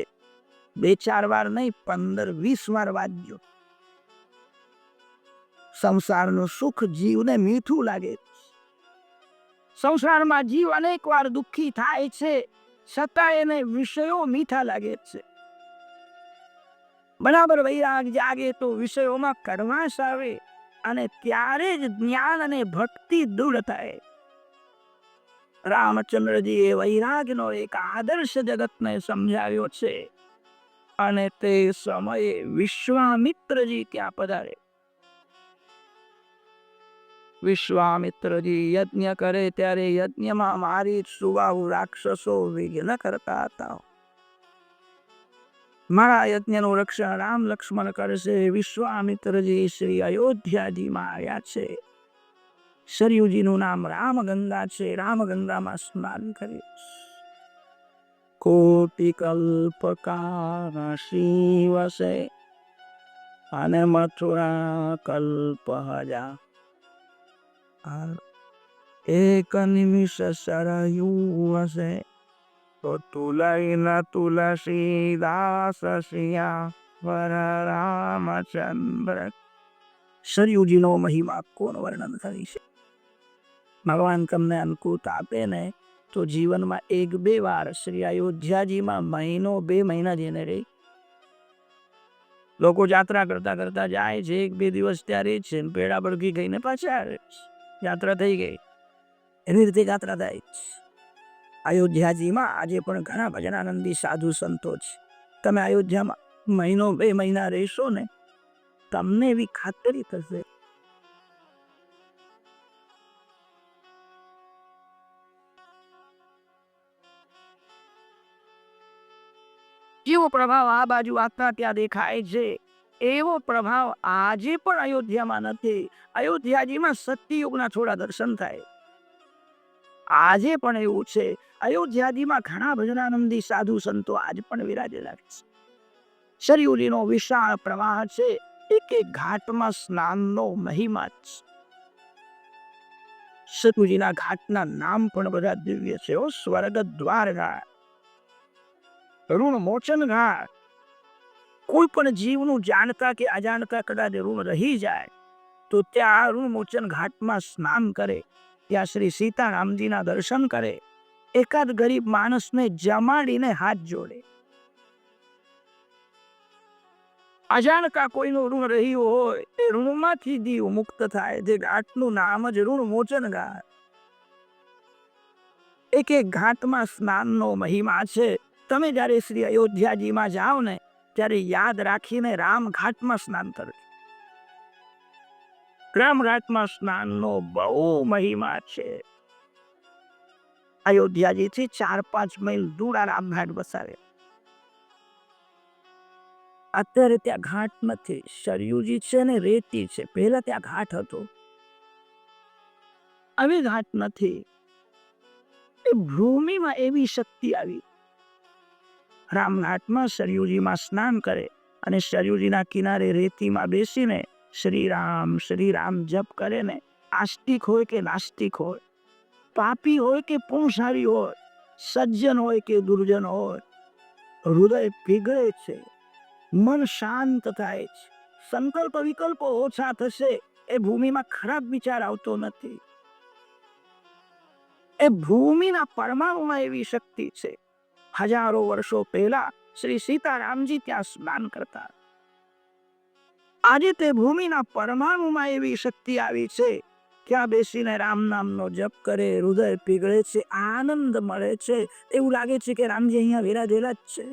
2-4 વાર નહીં, 15-20 વાર વાંચ્યો. સંસારનું સુખ જીવને મીઠું લાગે. સંસારમાં જીવ અનેક વાર દુઃખી થાય છે, છતાં એને વિષયો મીઠા લાગે છે. બરાબર વૈરાગ જાગે તો વિષયોમાં કડવાશ આવે અને ત્યારે જ જ્ઞાન અને ભક્તિ દૃઢ થાય. રામચંદ્રજીએ વૈરાગનો એક આદર્શ જગતને સમજાવ્યો છે અને તે સમયે વિશ્વામિત્રજી ત્યાં પધારે. વિશ્વામિત્રજી યજ્ઞ કરે ત્યારે યજ્ઞમાં મારી સુવાહુ રાક્ષસો વિઘ્ન કરતા હતા. મારા યજ્ઞનું રક્ષણ રામ લક્ષ્મણ કરશે. વિશ્વામિત્રજી શ્રી અયોધ્યાજીમાં આવ્યા છે. સરયુજીનું નામ રામગંગા છે. રામગંગામાં સ્નાન કરે. કોટિ કલ્પકાશી વસે અને મથુરા કલ્પ હજા. એક નિમિષ સરયુ વસે તો તુલઈ તુલસી દાસ સિયા વર રામચંદ્ર. સરયુજીનો મહિમા કોણ વર્ણન કરી છે? ભગવાન તમને અનુકૂળતા આપે ને તો જીવનમાં 1-2 વાર શ્રી અયોધ્યાજીમાં 1-2 મહિના જઈને રહી. લોકો યાત્રા કરતા કરતા જાય છે, 1-2 દિવસ ત્યાં રહે છે, પેડા બળકી ગઈને પાછા આવે છે. યાત્રા થઈ ગઈ. એવી રીતે યાત્રા થાય. અયોધ્યાજીમાં આજે પણ ઘણા ભજનાનંદી સાધુ સંતો છે. તમે અયોધ્યામાં 1-2 મહિના રહેશો ને, તમને એવી ખાતરી થશે જેવો પ્રભાવ આ બાજુ આખા ત્યાં દેખાય છે, એવો પ્રભાવ આજે પણ અયોધ્યામાં નથી. અયોધ્યાજીમાં સત્યયુગના થોડા દર્શન થાય. આજે પણ એવું છે. અયોધ્યાજીમાં ઘણા ભજનાનંદી સાધુ સંતો આજ પણ વિરાજેલા છે. સરયુજીનો વિશાળ પ્રવાહ છે. એક એક ઘાટમાં સ્નાનનો મહિમા છે. સરયુજીના ઘાટના નામ પણ બધા દિવ્ય છે. સ્વર્ગ દ્વાર ઘાટ, ઋણ મોચન ઘાટ. કોઈ પણ જીવનું જાણતા કે અજાણતા કદાચ ઋણ રહી જાય તો ત્યાં ઋણ મોચન ઘાટમાં સ્નાન કરે, ત્યાં શ્રી સીતારામજીના દર્શન કરે, એકાદ ગરીબ માણસને જમાડીને હાથ જોડે. અજાણતા કોઈનું ઋણ રહ્યું હોય એ ઋણમાંથી જીવ મુક્ત થાય. જે ઘાટનું નામ જ ઋણ મોચન ઘાટ. એક એક ઘાટમાં સ્નાનનો મહિમા છે. તમે જ્યારે શ્રી અયોધ્યાજીમાં જાઓ ને ત્યારે યાદ રાખીને રામઘાટમાં સ્નાન કરજો. રામઘાટમાં સ્નાનનો બહુ મહિમા છે. અયોધ્યાજીથી 4-5 માઇલ દૂર આ રામઘાટ વસાવે. અત્યારે ત્યાં ઘાટ નથી. સરયુજી છે ને રેતી છે. પહેલા ત્યાં ઘાટ હતો, હવે ઘાટ નથી. એ ભૂમિમાં એવી શક્તિ આવી. રામઘાટમાં સરયુજીમાં સ્નાન કરે અને સરયુજીના કિનારે રેતીમાં બેસીને શ્રી રામ જપ કરે ને. આસ્તિક હોય કે નાસ્તિક હોય, પાપી હોય કે પુણ્યશાળી હોય, સજ્જન હોય કે દુર્જન હોય, હૃદય પીગળે છે, મન શાંત થાય છે, સંકલ્પ વિકલ્પો ઓછા થશે. એ ભૂમિમાં ખરાબ વિચાર આવતો નથી. એ ભૂમિના પરમાણુમાં એવી શક્તિ છે. હજારો વર્ષો પહેલા શ્રી સીતારામજી ત્યાં સ્નાન કરતા. આજે તે ભૂમિના પરમાણુમાં એવી શક્તિ આવી છે. ત્યાં બેસીને રામ નામનો જપ કરે, હૃદય પીગળે છે, આનંદ મળે છે. એવું લાગે છે કે રામજી અહીંયા વિરાજેલા જ છે.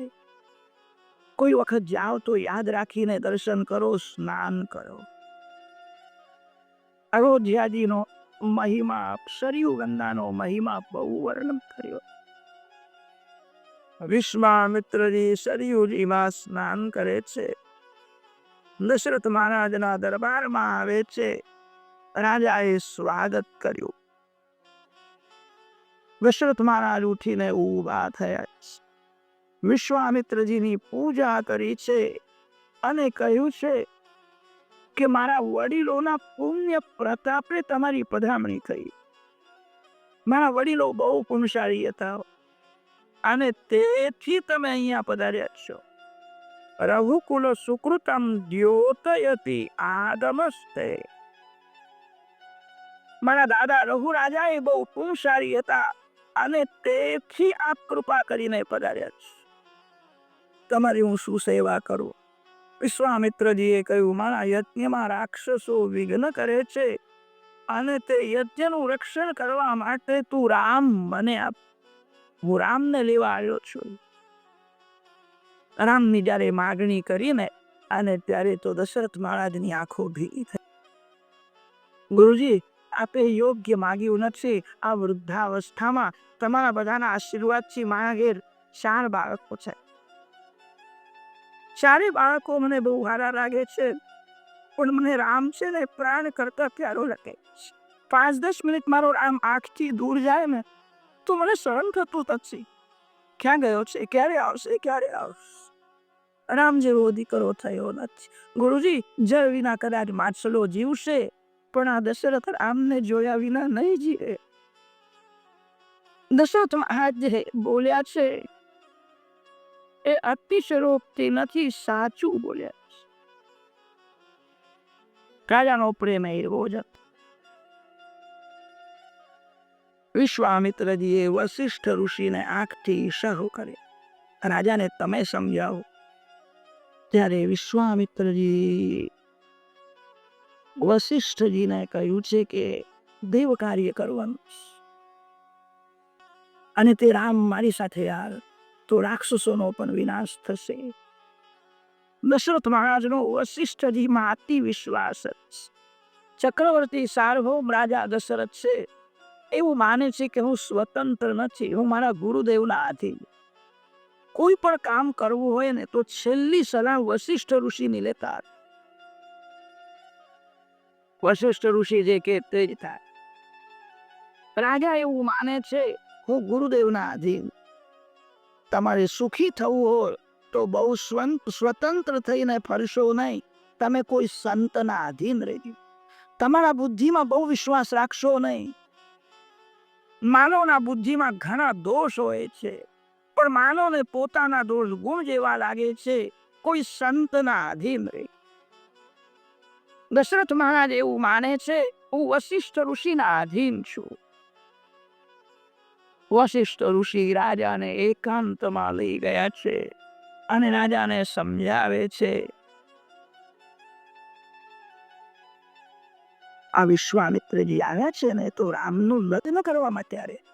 કોઈ વખત જાઓ તો યાદ રાખીને દર્શન કરો, સ્નાન કરો. અયોધ્યાજીનો મહિમા, સરયુ ગંગાનો મહિમા બહુ વર્ણન કર્યો. વિશ્વામિત્રજી સરયુજીમાં સ્નાન કરે છે. દશરથ મહારાજના દરબારમાં આવે છે. રાજાએ સ્વાગત કર્યું. દશરથ મહારાજ ઉઠીને ઊભા થયા. વિશ્વામિત્રજીની પૂજા કરી છે અને કહ્યું છે કે મારા વડીલોના પુણ્ય પ્રતાપે તમારી પધરામણી થઈ. મારા વડીલો બહુ પુણ્યશાળી હતા અને તેથી તમે અહીંયા પધાર્યા છો. રઘુકુલ સુકૃતમ દ્યોતયતિ આદમસ્તે. મારા દાદા રઘુ રાજા એ બહુ પુણ્યશાળી હતા અને તેથી આપ કૃપા કરીને પધાર્યા છો. તમારી હું શું સેવા કરું? વિશ્વામિત્રજીએ કહ્યું, મારા યજ્ઞમાં રાક્ષસો વિઘ્ન કરે છે અને તે યજ્ઞનું રક્ષણ કરવા માટે તું રામ મને આપ. હું રામને લેવા આવ્યો છું. રામની જયારે માગણી કરીને અને ત્યારે તો દશરથ મહારાજની આંખો ભીની થઈ. ગુરુજી, આપે યોગ્ય માગ્યું નથી. આ વૃદ્ધાવસ્થામાં તમારા બધાના આશીર્વાદથી મારા ઘેર 4 બાળકો છે. 4 બાળકો મને બહુ સારા લાગે છે, પણ મને રામ છે ને પ્રાણ કરતા પ્યારો લાગે છે. 5-10 મિનિટ મારો રામ આંખથી દૂર જાય ને તો મને સહન થતું નથી. ક્યાં ગયો છે? ક્યારે આવશે? ક્યારે આવશે? રામ જેવો દીકરો થયો નથી. ગુરુજી, જળ વિના કદાચ માછલો જીવશે, પણ આ દશરથ રામને જોયા વિના નહીં જીવે. દશરથ મહારાજ બોલ્યા છે એ અતિશયોક્તિ નથી, સાચું બોલ્યા છે. રાજાનો પ્રેમ એવો જ હતો. વિશ્વામિત્રજીએ વશિષ્ઠ ઋષિને આંખથી ઈશારો કરે, રાજાને તમે સમજાવો. ત્યારે વિશ્વામિત્રજી વશિષ્ઠજીને કહ્યું છે કે દેવ કાર્ય કરવાનું અને તે રામ મારી સાથે આવે તો રાક્ષસોનો પણ વિનાશ થશે. દશરથ મહારાજનો વશિષ્ઠજીમાં અતિ વિશ્વાસ છે. ચક્રવર્તી સાર્વભૌમ રાજા દશરથ છે, એવું માને છે કે હું સ્વતંત્ર નથી, હું મારા ગુરુદેવના આધીન. કોઈ પણ કામ કરવું હોય ને તો છેલ્લી સલાહ વશિષ્ઠ ઋષિની લેતા. વશિષ્ઠ ઋષિ જે કે તે જ થાય. રાજા એવું માને છે હું ગુરુદેવના આધીન. તમારે સુખી થવું હોય તો બહુ સ્વતંત્ર થઈને ફરશો નહીં. તમે કોઈ સંતના આધીન રહેજો. તમારા બુદ્ધિમાં બહુ વિશ્વાસ રાખશો નહીં. માનવના બુદ્ધિમાં ઘણા દોષ હોય છે, પણ માનવને પોતાના દોષ ગુણ જેવા લાગે છે. કોઈ સંતના આધીન રહે. દશરથ મહારાજ એવું માને છે હું વશિષ્ઠ ઋષિના આધીન છું. વશિષ્ઠ ઋષિ રાજાને એકાંતમાં લઈ ગયા છે અને રાજાને સમજાવે છે આ વિશ્વામિત્રજી આવ્યા છે ને તો રામનું લગ્ન કરવા માટે આવ્યા.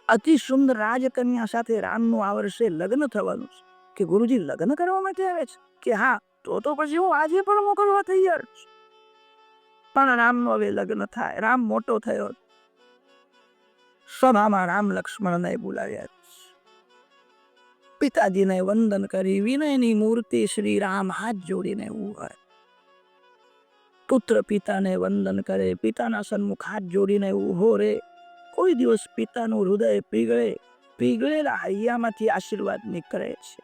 અતિ સુંદર રાજકન્યા સાથે રામનું આ વર્ષે લગ્ન થવાનું છે. કે ગુરુજી લગ્ન કરવા માટે આવે છે? કે હા, તો પછી હું આજે પણ મોકલવા તૈયાર છું. પણ રામનું હવે લગ્ન થાય. રામ મોટો થયો. સભામાં રામ લક્ષ્મણને બોલાવ્યા. પિતાજીને વંદન કરી વિનયની મૂર્તિ શ્રી રામ હાથ જોડીને ઉભા. પુત્ર પિતાને વંદન કરે, પિતાના સન્મુખ હાથ જોડીને ઉભો રે. કોઈ દિવસ પિતાનું હૃદય પીગળે, પીગળેલા હૈયામાંથી આશીર્વાદ નીકળે છે.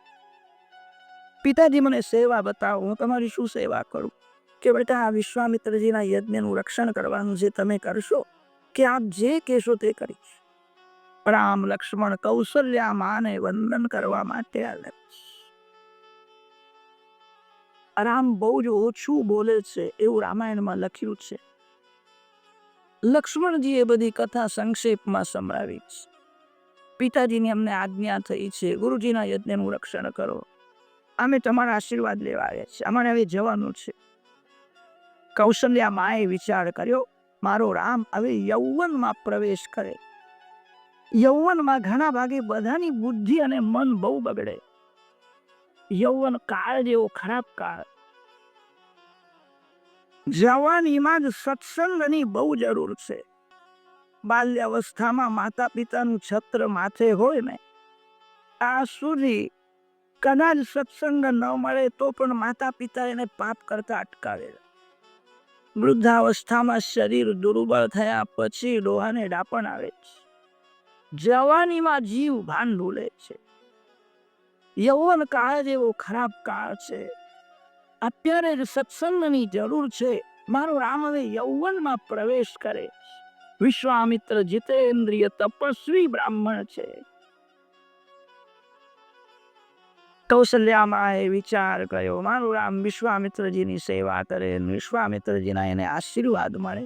પિતાજી મને સેવા બતાવો, હું તમારી શું સેવા કરું? કે બેટા આ વિશ્વામિત્રજીના યજ્ઞનું રક્ષણ કરવાનું છે, તમે કરશો? કે આપ જે કહેશો તે કરીશ. રામ લક્ષ્મણ કૌશલ્યા માને વંદન કરવા માટે આવ્યા. રામ બહુ જ ઓછું બોલે છે એવું રામાયણમાં લખ્યું છે. લક્ષ્મણજીએ બધી કથા સંક્ષેપમાં સંભળાવી છે. પિતાજીની અમને આજ્ઞા થઈ છે, ગુરુજીના યજ્ઞનું રક્ષણ કરો. અમે તમારા આશીર્વાદ લેવા આવ્યા છીએ, અમારે હવે જવાનું છે. કૌશલ્યા માએ વિચાર કર્યો, મારો રામ હવે યૌવનમાં પ્રવેશ કરે. યૌવનમાં ઘણા ભાગે બધાની બુદ્ધિ અને મન બહુ બગડે. યૌવન કાળ જેવો ખરાબ કાળ. જવાનીમાં જ સત્સંગની બહુ જરૂર છે. બાલ્યાવસ્થામાં માતા પિતાનું છત્ર માથે હોય ને, આ સુધી કદાચ સત્સંગ ન મળે તો પણ માતા પિતા એને પાપ કરતા અટકાવે. વૃદ્ધાવસ્થામાં શરીર દુર્બળ થયા પછી ડોહાને ડાપણ આવે છે. જવાનીમાં જીવ ભાન ભૂલે છે. યૌવન કાળ જેવો ખરાબ કાળ છે. અત્યારે જ સત્સંગની જરૂર છે. મારો રામ હવે યૌવનમાં પ્રવેશ કરે. વિશ્વામિત્ર જીતેન્દ્રિય તપસ્વી બ્રાહ્મણ છે. કૌશલ્યામાએ વિચાર કર્યો, મારું રામ વિશ્વામિત્રજીની સેવા કરે, વિશ્વામિત્રજીના એને આશીર્વાદ મળે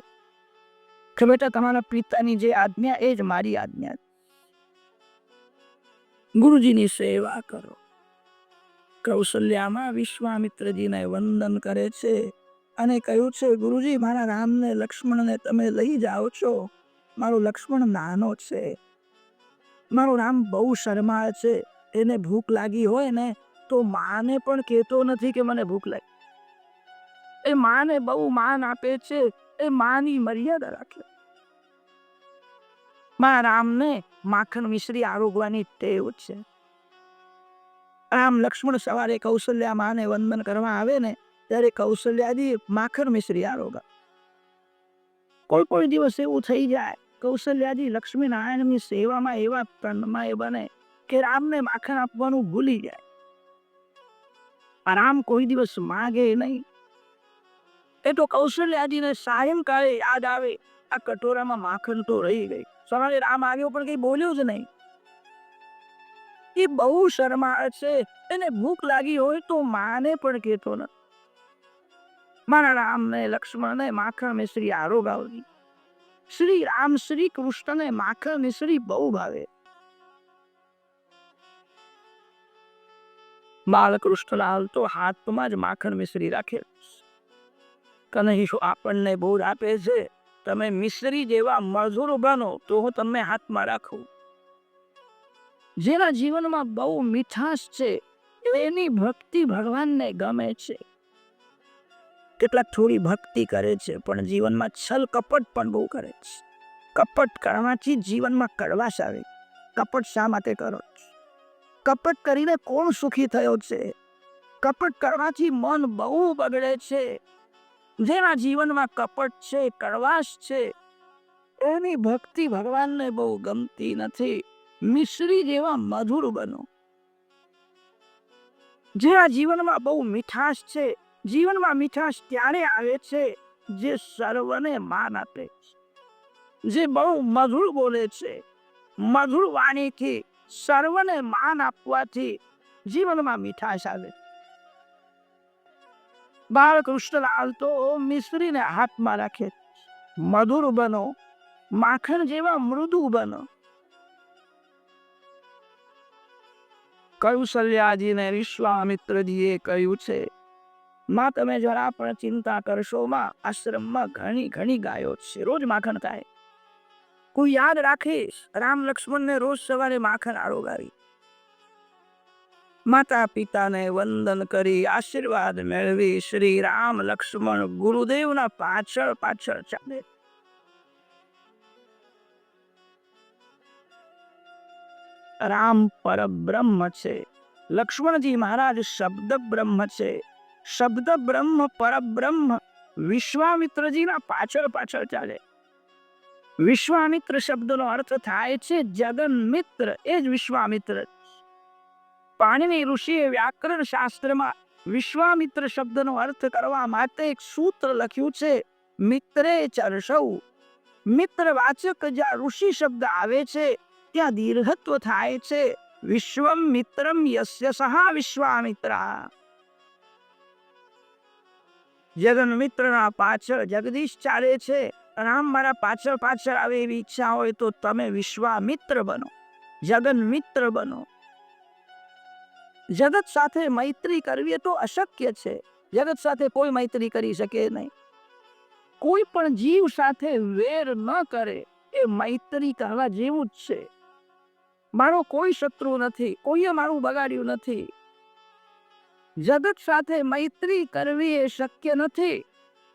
કે બેટા તમારા પિતાની જે આજ્ઞા એ જ મારી આજ્ઞા. ગુરુજીની સેવા કરો. કૌશલ્યામાં વિશ્વામિત્રજીને વંદન કરે છે અને કહ્યું છે, ગુરુજી મારા રામને લક્ષ્મણને તમે લઈ જાઓ છો. મારો લક્ષ્મણ નાનો છે, મારો રામ બહુ શરમાળ છે. એને ભૂખ લાગી હોય ને તો માને પણ કહેતો નથી કે મને ભૂખ લાગી. એ માને બહુ માન આપે છે. એ માની મર્યાદા રાખે. મારા રામને માખણ મિશ્રી આરોગવાની ટેવ છે. રામ લક્ષ્મણ સવારે કૌશલ્યા માને વંદન કરવા આવે ને ત્યારે કૌશલ્યાજી માખણ મિશ્રી આરોગા. કોઈ દિવસ એવું થઈ જાય કૌશલ્યાજી લક્ષ્મી નારાયણની સેવામાં એવા તન્મય બને કે રામને માખણ આપવાનું ભૂલી જાય. રામ કોઈ દિવસ માગે નહીં. એ તો કૌશલ્યાજીને સાયંકાળે યાદ આવે, આ કટોરામાં માખણ તો રહી ગઈ. સવારે રામ આવ્યો પણ કઈ બોલ્યો જ નહીં. એ બહુ શરમાળ છે. એને ભૂખ લાગી હોય તો માને પણ કહેતો નથી. મારા રામને લક્ષ્મણને માખણ મિશ્રી આરોગાવતી. શ્રી રામ શ્રી કૃષ્ણને માખણ મિશ્રી બહુ ભાવે. બાલકૃષ્ણલાલ તો હાથમાં જ માખણ મિશ્રી રાખે. કનૈયો આપણને બોધ આપે છે, તમે મિશ્રી જેવા મધુર બનો તો હું તમને હાથમાં રાખું. જેના જીવનમાં બહુ મીઠાશ છે એની ભક્તિ ભગવાનને ગમે છે. કેટલાક થોડી ભક્તિ કરે છે પણ જીવનમાં છલ કપટ પણ બહુ કરે છે. કપટ કરવાથી જીવનમાં કડવાશ આવે. કપટ શા માટે કરો? કપટ કરીને કોણ સુખી થયો છે? કપટ કરવાથી મન બહુ બગડે છે. જેના જીવનમાં કપટ છે, કડવાશ છે, એની ભક્તિ ભગવાનને બહુ ગમતી નથી. મિશ્રી જેવા મધુર બનો. જેના જીવનમાં બહુ મીઠાશ છે, જીવનમાં મીઠાશ ત્યારે આવે છે જે સર્વને માન આપે છે, જે બહુ મધુર બોલે છે. મધુર વાણીથી સર્વને માન આપવાથી જીવનમાં મીઠાશ આવે. બાળકૃષ્ણલાલ તો મિશ્રીને હાથમાં રાખે. મધુર બનો, માખણ જેવા મૃદુ બનો. કૌશલ્યાજીને વિશ્વામિત્રજીએ કહ્યું છે, માં તમે જરા પણ ચિંતા કરશો માં, આશ્રમમાં ઘણી ગાયો છે, રોજ માખણ ખાય. કોઈ યાદ રાખીશ, રામ લક્ષ્મણને રોજ સવારે માખણ આરોગાવી. માતા પિતાને વંદન કરી આશીર્વાદ મેળવી શ્રી રામ લક્ષ્મણ ગુરુદેવના પાછળ ચાલે. રામ પરબ્રહ્મ છે, લક્ષ્મણજી મહારાજ શબ્દ બ્રહ્મ છે. શબ્દ બ્રહ્મ પરબ્રહ્મ વિશ્વામિત્રજીના પાછળ ચાલે. વિશ્વામિત્ર શબ્દનો અર્થ થાય છે જગન મિત્ર. એ જ વિશ્વામિત્ર. પાણિની ઋષિએ વ્યાકરણ શાસ્ત્રમાં વિશ્વામિત્ર શબ્દનો અર્થ કરવા માટે એક સૂત્ર લખ્યું છે, મિત્રે ચર્ષૌ. મિત્ર વાચક જ્યાં ઋષિ શબ્દ આવે છે ત્યાં દીર્ઘત્વ થાય છે. વિશ્વમ મિત્રમ યસ્ય સહા વિશ્વામિત્રા. જગન મિત્રના પાછળ જગદીશ ચાલે છે રામ મારા પાછળ પાછળ આવે એવી ઈચ્છા હોય તો તમે વિશ્વામિત્ર બનો, જગન મિત્ર બનો. જગત સાથે મૈત્રી કરવી તો અશક્ય છે. જગત સાથે કોઈ મૈત્રી કરી શકે નહીં. કોઈ પણ જીવ સાથે વેર ન કરે એ મૈત્રી કરવા જેવું જ છે. મારો કોઈ શત્રુ નથી, કોઈએ મારું બગાડ્યું નથી. જગત સાથે મૈત્રી કરવી એ શક્ય નથી.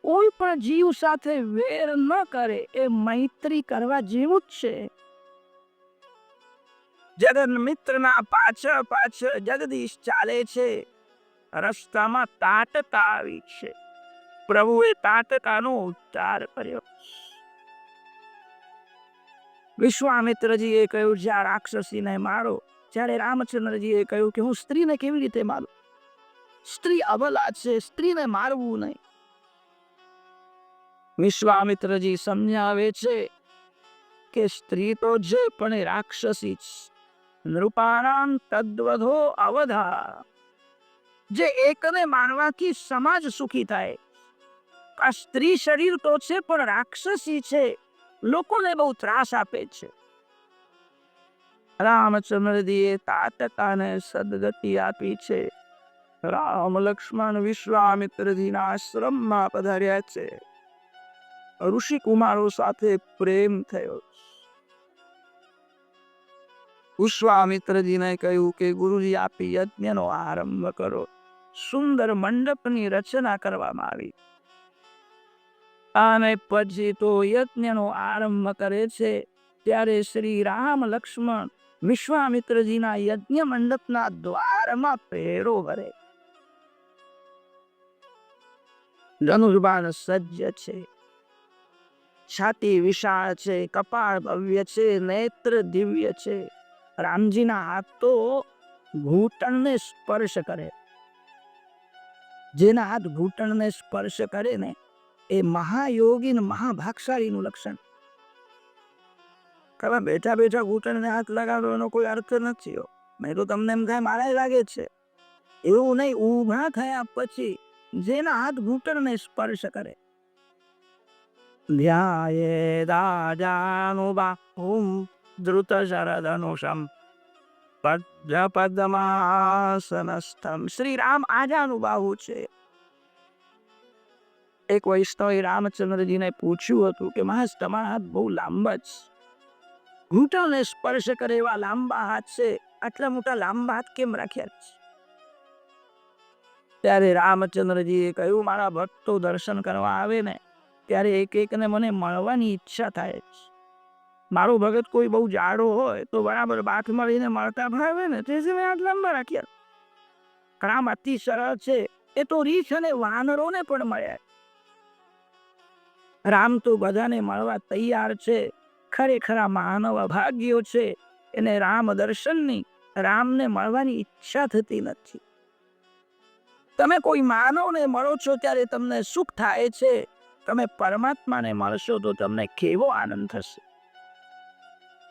કોઈ પણ જીવ સાથે વેર ન કરે એ મૈત્રી કરવા જેવું જ છે. જગન મિત્રના પાછળ પાછળ જગદીશ ચાલે છે. રસ્તામાં તાટકા આવી છે. પ્રભુએ તાટકાનો ઉચ્ચાર કર્યો. વિશ્વામિત્રજીએ કહ્યું જ્યાં રાક્ષસીને મારો. જ્યારે રામચંદ્રજીએ કહ્યું કે હું સ્ત્રીને કેવી રીતે મારું? સ્ત્રી અબલા છે, સ્ત્રીને મારવું નહીં. વિશ્વામિત્રજી સમજાવે છે કે સ્ત્રી તો છે પણ એ રાક્ષસી છે. નૃપાણામ તદ્વધો અવધા. જે એકને મારવાથી સમાજ સુખી થાય. આ સ્ત્રી શરીર તો છે પણ રાક્ષસી છે, લોકોને બહુ ત્રાસ આપે છે. રામચંદ્રજીએ તાટકાને સદગતિ આપી છે. રામ લક્ષ્મણ વિશ્વામિત્રજીના આશ્રમમાં પધાર્યા છે. ઋષિ કુમારો સાથે પ્રેમ થયો. વિશ્વામિત્રજીને કહ્યું કે ગુરુજી આપ યજ્ઞનો આરંભ કરો. સુંદર મંડપની રચના કરવામાં આવી. અને પછી તો યજ્ઞનો આરંભ કરે છે. ત્યારે શ્રી રામ લક્ષ્મણ વિશ્વામિત્રજીના યજ્ઞ મંડપના દ્વારમાં પહેરો ભરે. ધનુર્બાણ સજ્જ છે. છાતી વિશાળ છે, કપાળ ભવ્ય છે, નેત્ર દિવ્ય છે. રામજીના હાથ તો ઘૂંટણને સ્પર્શ કરે. જેના હાથ ઘૂંટણને સ્પર્શ કરે ને એ મહાયોગી ને મહાભાગશાળીનું લક્ષણ. તમે બેઠા બેઠા ઘૂંટણને હાથ લગાડો એનો કોઈ અર્થ નથી. મેં તો તમને એમ થાય મારે લાગે છે. એવું નહીં, ઊભા થયા પછી જેના હાથ ઘૂંટણને સ્પર્શ કરે. ધ્યાયેદાજાનુબાહું ધૃતશરધનુષં પદ્મપદ્માસનસ્થં. શ્રી રામ આજાનુબાહુ છે. એક વૈષ્ણવે રામચંદ્રજીને પૂછ્યું હતું કે મહારાજ તમારા હાથ બહુ લાંબા છે, ઘૂંટણને સ્પર્શ કરે એવા લાંબા હાથ છે, આટલા મોટા લાંબા હાથ કેમ રાખ્યા છે? ત્યારે રામચંદ્રજીએ કહ્યું મારા ભક્તો દર્શન કરવા આવે ને ત્યારે એક એકને મને મળવાની ઈચ્છા થાય છે. મારો ભગત કોઈ બહુ જાડો હોય તો બરાબર બાથ મળીને મળતા ભાવે ને તેથી મેં હાથ લાંબા રાખ્યા. રામ અતિ સરળ છે. એ તો રીછ અને વાનરોને પણ મળ્યા. રામ તો બધાને મળવા તૈયાર છે. ખરેખર માનવ અભાગ્યો છે. એને રામ દર્શનની, રામને મળવાની ઈચ્છા થતી નથી. તમે કોઈ માનવને મળો છો ત્યારે તમને સુખ થાય છે. તમે પરમાત્માને મળશો તો તમને કેવો આનંદ થશે.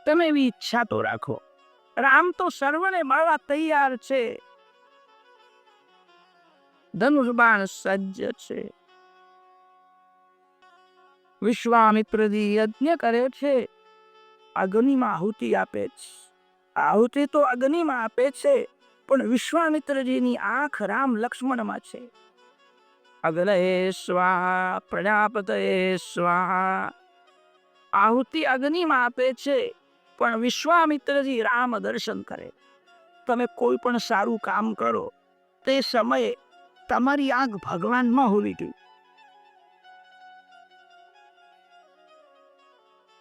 તમે એવી ઈચ્છા તો રાખો. રામ તો સર્વને મળવા તૈયાર છે. ધનુર્બાણ સજ્જ છે. વિશ્વામિત્રજી યજ્ઞ કરે છે. અગ્નિમાં આહુતિ આપે છે. આહુતિ તો અગ્નિમાં આપે છે પણ વિશ્વામિત્રજીની આંખ રામ લક્ષ્મણમાં છે. અગ્નયે સ્વાહા પ્રજાપતયે સ્વાહા. આહુતિ અગ્નિમાં આપે છે પણ વિશ્વામિત્રજી રામ દર્શન કરે. તમે કોઈ પણ સારું કામ કરો તે સમયે તમારી આંખ ભગવાનમાં હોવી જોઈએ.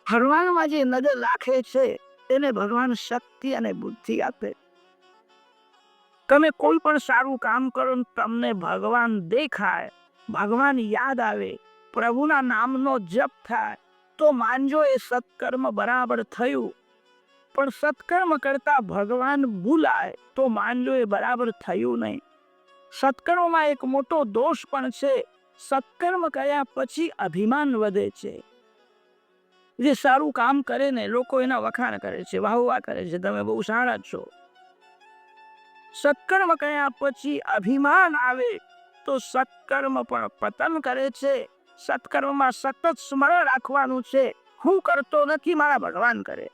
ભગવાનમાં જે નજર રાખે છે તેને ભગવાન શક્તિ અને બુદ્ધિ આપે. તમે કોઈ પણ સારું કામ કરો તમને ભગવાન દેખાય, ભગવાન યાદ આવે, પ્રભુના નામનો જપ થાય તો માનજો એ સત્કર્મ બરાબર થયું. પણ સત્કર્મ કરતા ભગવાન ભૂલાય તો માનજો એ બરાબર થયું નહીં. સત્કર્મમાં એક મોટો દોષ પણ છે. સત્કર્મ કર્યા પછી અભિમાન વધે છે. જે સારું કામ કરે ને લોકો એના વખાણ કરે છે, વાહવા કરે છે, તમે બહુ સારા છો. સત્કર્મ કર્યા પછી અભિમાન આવે તો સત્કર્મ પણ પતન કરે છે. સત્કર્મમાં સતત સ્મરણ રાખવાનું છે. હું કરતો નથી, મારા ભગવાન કરે.